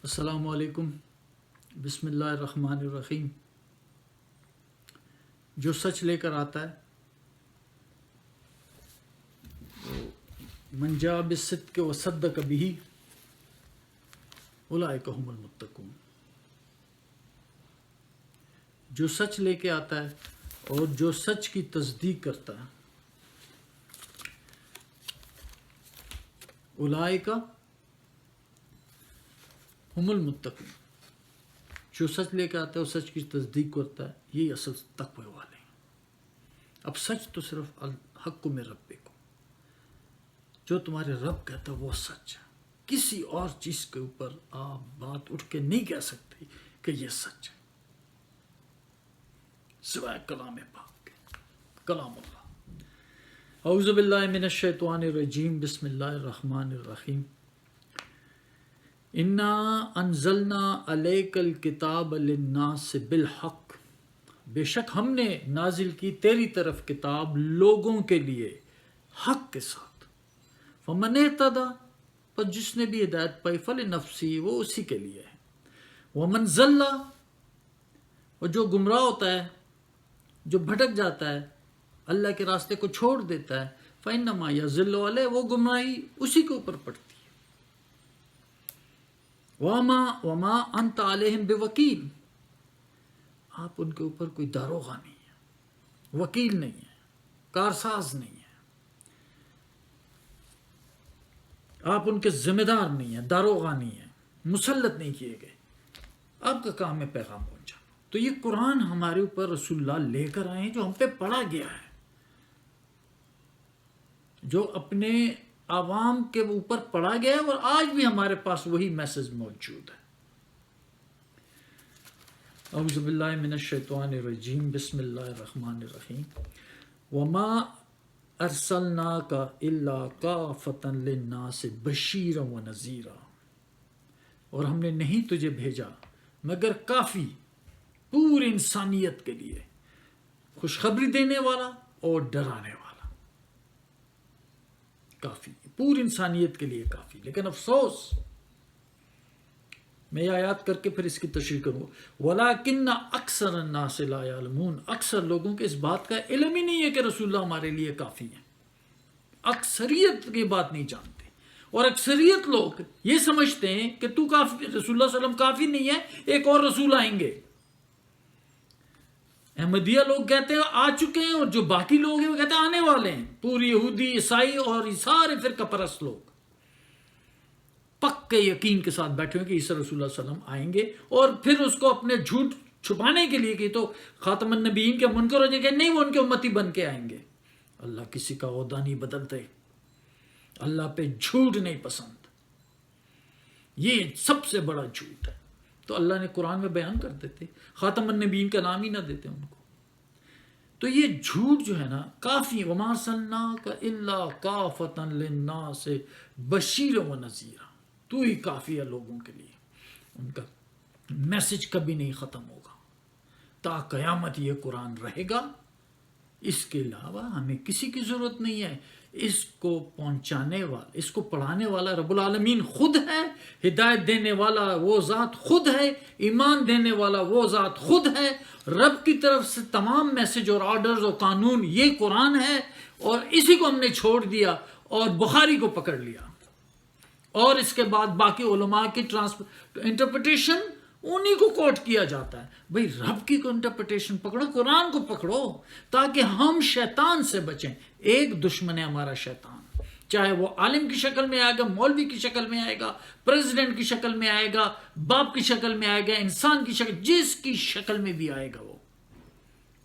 السلام علیکم۔ بسم اللہ الرحمن الرحیم۔ جو سچ لے کر آتا ہے من جاء بالصدق وصدق به اولئک هم المتقون۔ جو سچ لے کے آتا ہے اور جو سچ کی تصدیق کرتا ہے اولئک هم المتقون۔ جو سچ لے کے آتا ہے اور سچ کی تصدیق کرتا ہے یہی اصل تقوی والے ہیں۔ اب سچ تو صرف الحق میں ربکم، جو تمہارے رب کہتا ہے وہ سچ ہے۔ کسی اور چیز کے اوپر آپ بات اٹھ کے نہیں کہہ سکتے کہ یہ سچ ہے سوائے کلام پاک کے، کلام اللہ۔ اعوذ باللہ من الشیطان الرجیم، بسم اللہ الرحمن الرحیم۔ انا انزلنا علیک الکتاب للناس بالحق، بے شک ہم نے نازل کی تیری طرف کتاب لوگوں کے لیے حق کے ساتھ۔ فمن اہتدی، پر جس نے بھی ہدایت پائی، فلنفسی، وہ اسی کے لیے ہے۔ ومن ضل، اور جو گمراہ ہوتا ہے، جو بھٹک جاتا ہے، اللہ کے راستے کو چھوڑ دیتا ہے، فإنما یضل علیہ، وہ گمراہی اسی کے اوپر پڑتی ہے۔ وما انت علیہم بوکیل، آپ ان کے اوپر کوئی داروغہ نہیں ہے، وکیل نہیں ہے، کارساز نہیں ہے، آپ ان کے ذمہ دار نہیں ہیں، داروغہ نہیں ہیں، مسلط نہیں کیے گئے۔ آپ کا کام ہے پیغام پہنچانا۔ تو یہ قرآن ہمارے اوپر رسول اللہ لے کر آئے ہیں، جو ہم پہ پڑھا گیا ہے، جو اپنے عوام کے اوپر پڑھا گیا ہے، اور آج بھی ہمارے پاس وہی میسج موجود ہے۔ اعوذ باللہ من الشیطان الرجیم، بسم اللہ الرحمن الرحیم۔ وما ارسلناک الا کافۃ للناس بشیرا ونذیرا، اور ہم نے نہیں تجھے بھیجا مگر کافی پوری انسانیت کے لیے، خوشخبری دینے والا اور ڈرانے والا۔ کافی، پوری انسانیت کے لیے کافی۔ لیکن افسوس، میں یہ آیات کر کے پھر اس کی تشریح کروں، وَلَٰكِنَّ أَكْثَرَ النَّاسِ لَا يَعْلَمُونَ، اکثر لوگوں کے اس بات کا علم ہی نہیں ہے کہ رسول اللہ ہمارے لیے کافی ہیں۔ اکثریت کی بات نہیں جانتے، اور اکثریت لوگ یہ سمجھتے ہیں کہ تو کافی، رسول اللہ صلی اللہ علیہ وسلم کافی نہیں ہے، ایک اور رسول آئیں گے۔ احمدیہ لوگ کہتے ہیں آ چکے ہیں، اور جو باقی لوگ ہیں وہ کہتے ہیں آنے والے ہیں۔ پوری یہودی، عیسائی اور یہ سارے فرقہ پرست لوگ پکے یقین کے ساتھ بیٹھے ہوئے کہ عیسی رسول اللہ صلی اللہ علیہ وسلم آئیں گے، اور پھر اس کو اپنے جھوٹ چھپانے کے لیے کہ تو خاتم النبیین کے منکر ہو جائیں گے، نہیں وہ ان کے امتی بن کے آئیں گے۔ اللہ کسی کا عہدہ نہیں بدلتے، اللہ پہ جھوٹ نہیں پسند، یہ سب سے بڑا جھوٹ ہے۔ تو اللہ نے قرآن میں بیان کر دیتے، خاتم النبیین کا نام ہی نہ دیتے ان کو۔ تو یہ جھوٹ جو ہے نا، کافی، وما ارسلناک الا کافۃ للناس بشیرا ونذیرا، تو ہی کافی ہے لوگوں کے لیے۔ ان کا میسج کبھی نہیں ختم ہوگا، تا قیامت یہ قرآن رہے گا۔ اس کے علاوہ ہمیں کسی کی ضرورت نہیں ہے۔ اس کو پہنچانے والا، اس کو پڑھانے والا رب العالمین خود ہے، ہدایت دینے والا وہ ذات خود ہے، ایمان دینے والا وہ ذات خود ہے۔ رب کی طرف سے تمام میسج اور آرڈرز اور قانون یہ قرآن ہے، اور اسی کو ہم نے چھوڑ دیا اور بخاری کو پکڑ لیا، اور اس کے بعد باقی علماء کی انٹرپریٹیشن انہی کو کوٹ کیا جاتا ہے۔ بھئی رب کی کو انٹرپریٹیشن پکڑو، قرآن کو پکڑو، تاکہ ہم شیطان سے بچیں۔ ایک دشمن ہے ہمارا شیطان، چاہے وہ عالم کی شکل میں آئے گا، مولوی کی شکل میں آئے گا، پریزیڈنٹ کی شکل میں آئے گا، باپ کی شکل میں آئے گا، انسان کی شکل، جس کی شکل میں بھی آئے گا، وہ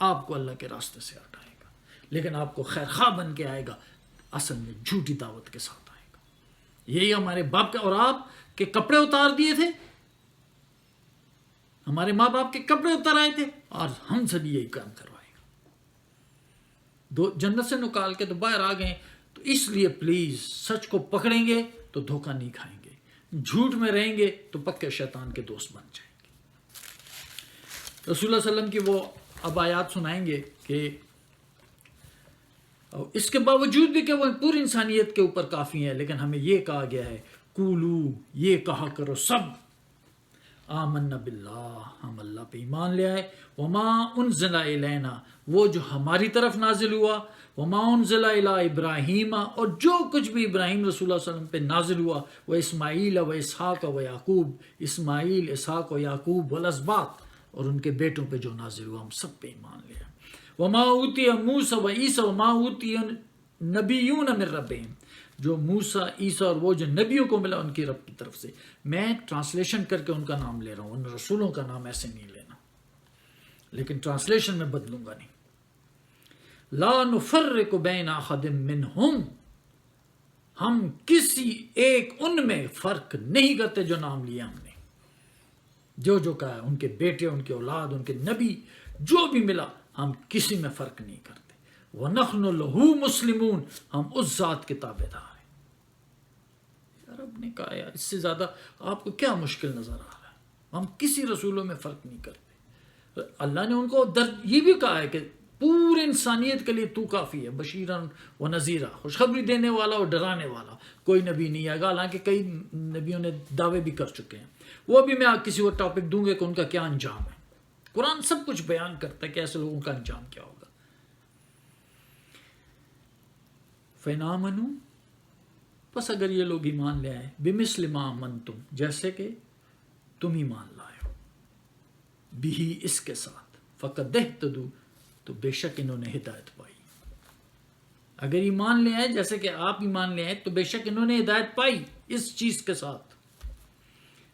آپ کو اللہ کے راستے سے ہٹائے گا، لیکن آپ کو خیر خواہ بن کے آئے گا، اصل میں جھوٹی دعوت کے ساتھ آئے گا۔ یہی ہمارے باپ کا، اور آپ کے کپڑے اتار دیے تھے، ہمارے ماں باپ کے کپڑے اتر آئے تھے، اور ہم سے بھی یہی کام کروائے گا۔ جنت سے نکال کے تو باہر آ گئے۔ تو اس لیے پلیز سچ کو پکڑیں گے تو دھوکہ نہیں کھائیں گے، جھوٹ میں رہیں گے تو پکے شیطان کے دوست بن جائیں گے۔ رسول اللہ صلی اللہ علیہ وسلم کی وہ اب آیات سنائیں گے کہ اس کے باوجود بھی کہ وہ پوری انسانیت کے اوپر کافی ہیں، لیکن ہمیں یہ کہا گیا ہے، قولو، یہ کہا کرو سب، آمنا باللہ، ہم اللہ پہ ایمان لے آئے، وما انزل الینا، وہ جو ہماری طرف نازل ہوا، وما انزل الی ابراہیم، اور جو کچھ بھی ابراہیم رسول اللہ صلی اللہ علیہ وسلم پہ نازل ہوا، وہ اسماعیل و اسحاق و یعقوب، اسماعیل، اسحاق و یعقوب والاسباط، اور ان کے بیٹوں پہ جو نازل ہوا، ہم سب پہ ایمان لے آئے۔ وما اوتی موسیٰ و عیسیٰ وما اوتی نبیون من ربہم، جو موسیٰ، عیسیٰ اور وہ جو نبیوں کو ملا ان کی رب کی طرف سے۔ میں ٹرانسلیشن کر کے ان کا نام لے رہا ہوں، ان رسولوں کا نام ایسے نہیں لینا، لیکن ٹرانسلیشن میں بدلوں گا نہیں۔ لا نفرق بین احد منہم، ہم کسی ایک ان میں فرق نہیں کرتے جو نام لیا ہم نے، جو جو کہا ہے، ان کے بیٹے، ان کے اولاد، ان کے نبی، جو بھی ملا، ہم کسی میں فرق نہیں کرتے۔ وَنَحْنُ لَهُ مُسْلِمُونَ، ہم اس ذات کے تابع دار ہیں۔ رب نے کہا یار، اس سے زیادہ آپ کو کیا مشکل نظر آ رہا ہے؟ ہم کسی رسولوں میں فرق نہیں کرتے۔ اللہ نے ان کو یہ بھی کہا ہے کہ پورے انسانیت کے لیے تو کافی ہے، بشیرن و نذیرہ، خوشخبری دینے والا اور ڈرانے والا، کوئی نبی نہیں آئے گا، حالانکہ کئی نبیوں نے دعوے بھی کر چکے ہیں، وہ بھی میں کسی اور ٹاپک دوں گا کہ ان کا کیا انجام ہے۔ قرآن سب کچھ بیان کرتا ہے کہ ایسے لوگوں کا انجام کیا ہوگا۔ فَإِنْ پس اگر یہ لوگ ایمان لے آئے، بِمِثْلِ مَا آمَنْتُمْ، جیسے کہ تم ایمان لائے ہو، بھی اس کے ساتھ، فَقَدْ اهْتَدُوا، تو بے شک انہوں نے ہدایت پائی۔ اگر ایمان لے آئے جیسے کہ آپ ایمان لے آئے تو بے شک انہوں نے ہدایت پائی اس چیز کے ساتھ۔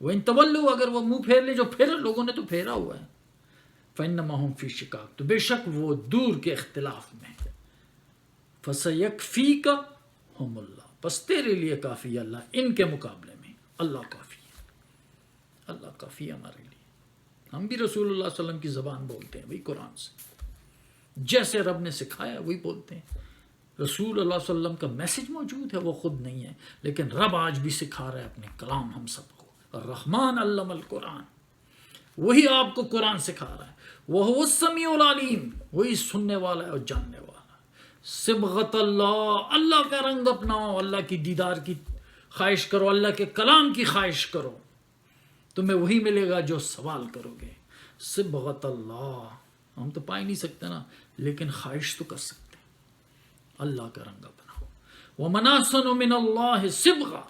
وَإِنْ تَوَلُّوا، اگر وہ منہ پھیر لے، جو پھر لوگوں نے تو پھیرا ہوا ہے، فَإِنَّمَا هُمْ فِي شِقَاقٍ، تو بے شک وہ دور کے اختلاف میں۔ فَسَيَكْفِيكَهُمُ اللَّهُ، بس تیرے لیے کافی ہے اللہ، ان کے مقابلے میں اللہ کافی ہے، اللہ کافی ہے ہمارے لیے۔ ہم بھی رسول اللہ صلی اللہ علیہ وسلم کی زبان بولتے ہیں، وہی قرآن سے جیسے رب نے سکھایا وہی بولتے ہیں۔ رسول اللہ صلی اللہ علیہ وسلم کا میسج موجود ہے، وہ خود نہیں ہے، لیکن رب آج بھی سکھا رہا ہے اپنے کلام ہم سب کو۔ الرحمن علم القرآن، وہی آپ کو قرآن سکھا رہا ہے۔ وہ السمیع العلیم، وہی سننے والا ہے اور جاننے والا ہے۔ صبغت اللہ، اللہ کا رنگ اپناؤ، اللہ کی دیدار کی خواہش کرو، اللہ کے کلام کی خواہش کرو، تمہیں وہی ملے گا جو سوال کرو گے۔ صبغت اللہ، ہم تو پا ہی نہیں سکتے نا، لیکن خواہش تو کر سکتے ہیں۔ اللہ کا رنگ اپناؤ۔ وَمَنْ أَحْسَنُ مِنَ اللَّهِ صِبْغًا،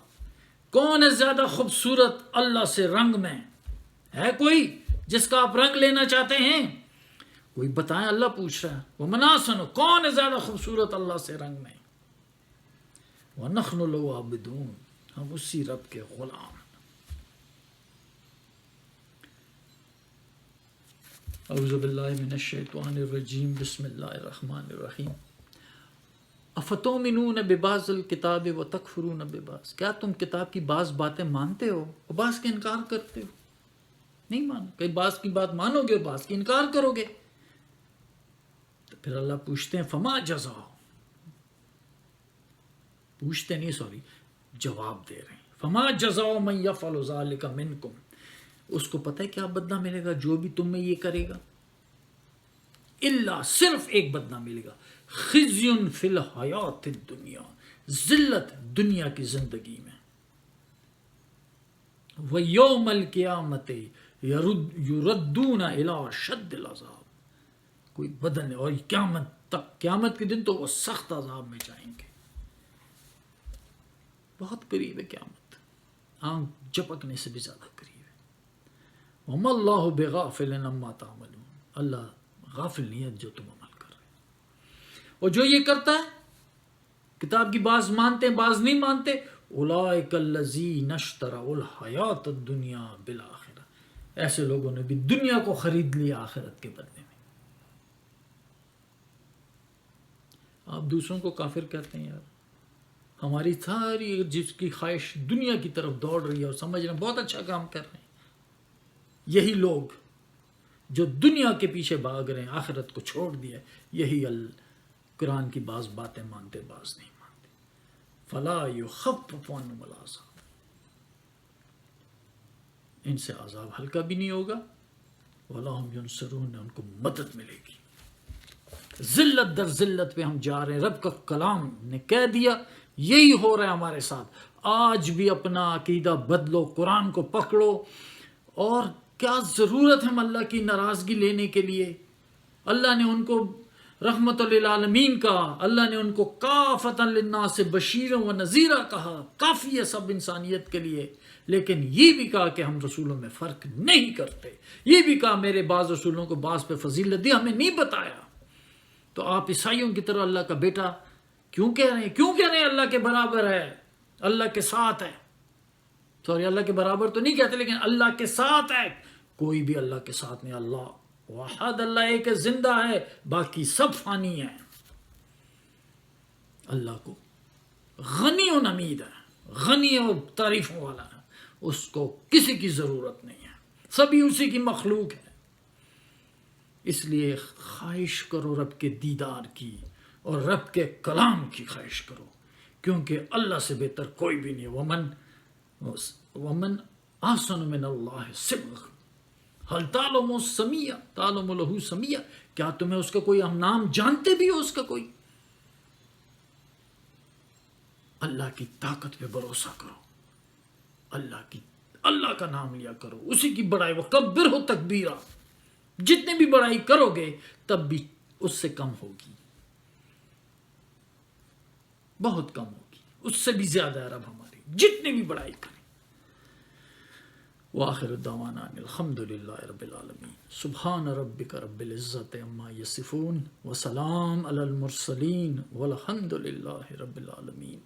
کون ہے زیادہ خوبصورت اللہ سے رنگ میں؟ ہے کوئی جس کا آپ رنگ لینا چاہتے ہیں؟ کوئی بتائیں، اللہ پوچھ رہا ہے۔ وَمَنْ أَحْسَنُ، کون ہے زیادہ خوبصورت اللہ سے رنگ میں؟ وَنَحْنُ لَهُ عَابِدُونَ، ہم اسی رب کے غلام۔ اعوذ باللہ من الشیطان الرجیم، بسم اللہ الرحمن الرحیم۔ افتؤمنون ببعض الکتاب وتکفرون ببعض، کیا تم کتاب کی بعض باتیں مانتے ہو اور بعض کا انکار کرتے ہو؟ نہیں مانو، کئی بعض کی بات مانو گے اور بعض کی انکار کرو گے۔ تو پھر اللہ پوچھتے ہیں فما جزاء، پوچھتے نہیں، سوری، جواب دے رہے ہیں۔ فما جزاء من یفعل ذلک منکم، اس کو پتہ ہے کیا بدلہ ملے گا جو بھی تم میں یہ کرے گا؟ اللہ، صرف ایک بدلہ ملے گا، خزی فی الحیات الدنیا، ذلت دنیا کی زندگی میں، ویوم القیامت یردون الی شد العذاب، کوئی بدل نہیں، اور قیامت تک، قیامت کے دن تو وہ سخت عذاب میں جائیں گے۔ بہت قریب ہے قیامت، آنکھ جھپکنے سے بھی زیادہ قریب ہے۔ وَمَا اللَّهُ بِغَافِلٍ عَمَّا تَعْمَلُونَ، اللہ غافل نہیں ہے جو تم عمل کر رہے ہو۔ اور جو یہ کرتا ہے، کتاب کی بعض مانتے ہیں بعض نہیں مانتے، اولئک الذین اشتروا الحیات الدنیا بالآخرہ، ایسے لوگوں نے بھی دنیا کو خرید لیا آخرت کے بدلے میں۔ آپ دوسروں کو کافر کہتے ہیں، یار ہماری ساری جس کی خواہش دنیا کی طرف دوڑ رہی ہے اور سمجھ رہے ہیں بہت اچھا کام کر رہے ہیں، یہی لوگ جو دنیا کے پیچھے بھاگ رہے ہیں، آخرت کو چھوڑ دیا، یہی قرآن کی بعض باتیں مانتے بعض نہیں مانتے۔ فلا یخفف عنہم العذاب، ان سے عذاب ہلکا بھی نہیں ہوگا، ولا ہم ینصرون، ان کو مدد ملے گی۔ ذلت در ذلت پہ ہم جا رہے ہیں، رب کا کلام نے کہہ دیا، یہی ہو رہا ہے ہمارے ساتھ۔ آج بھی اپنا عقیدہ بدلو، قرآن کو پکڑو اور کیا ضرورت ہے ہم اللہ کی ناراضگی لینے کے لیے؟ اللہ نے ان کو رحمت للعالمین کہا، اللہ نے ان کو کافۃ للناس بشیرا و نذیرا کہا، کافی ہے سب انسانیت کے لیے، لیکن یہ بھی کہا کہ ہم رسولوں میں فرق نہیں کرتے، یہ بھی کہا میرے بعض رسولوں کو بعض پہ فضیلت دی، ہمیں نہیں بتایا۔ تو آپ عیسائیوں کی طرح اللہ کا بیٹا کیوں کہہ رہے ہیں؟ کیوں کہہ رہے ہیں اللہ کے برابر ہے، اللہ کے ساتھ ہے؟ سوری، اللہ کے برابر تو نہیں کہتے، لیکن اللہ کے ساتھ ہے۔ کوئی بھی اللہ کے ساتھ نہیں، اللہ واحد، اللہ ایک زندہ ہے، باقی سب فانی ہیں۔ اللہ کو غنی و حمید ہے، غنی اور تعریفوں والا ہے، اس کو کسی کی ضرورت نہیں ہے، سبھی اسی کی مخلوق ہے۔ اس لیے خواہش کرو رب کے دیدار کی اور رب کے کلام کی خواہش کرو، کیونکہ اللہ سے بہتر کوئی بھی نہیں۔ ومن احسن من اللہ صبغا هل تعلم السمیع تعلم له سمیع، کیا تمہیں اس کا کوئی ہم نام جانتے بھی ہو اس کا کوئی؟ اللہ کی طاقت پہ بھروسہ کرو، اللہ کا نام لیا کرو، اسی کی بڑائی، وکبر ہو تکبیرہ، جتنے بھی بڑائی کرو گے تب بھی اس سے کم ہوگی، بہت کم ہوگی، اس سے بھی زیادہ ہے رب ہماری، جتنی بھی بڑائی کریں۔ وآخر دعوانا الحمد للہ رب العالمین، سبحان ربک رب العزت عما یصفون وسلام علی المرسلین والحمد للہ رب العالمین۔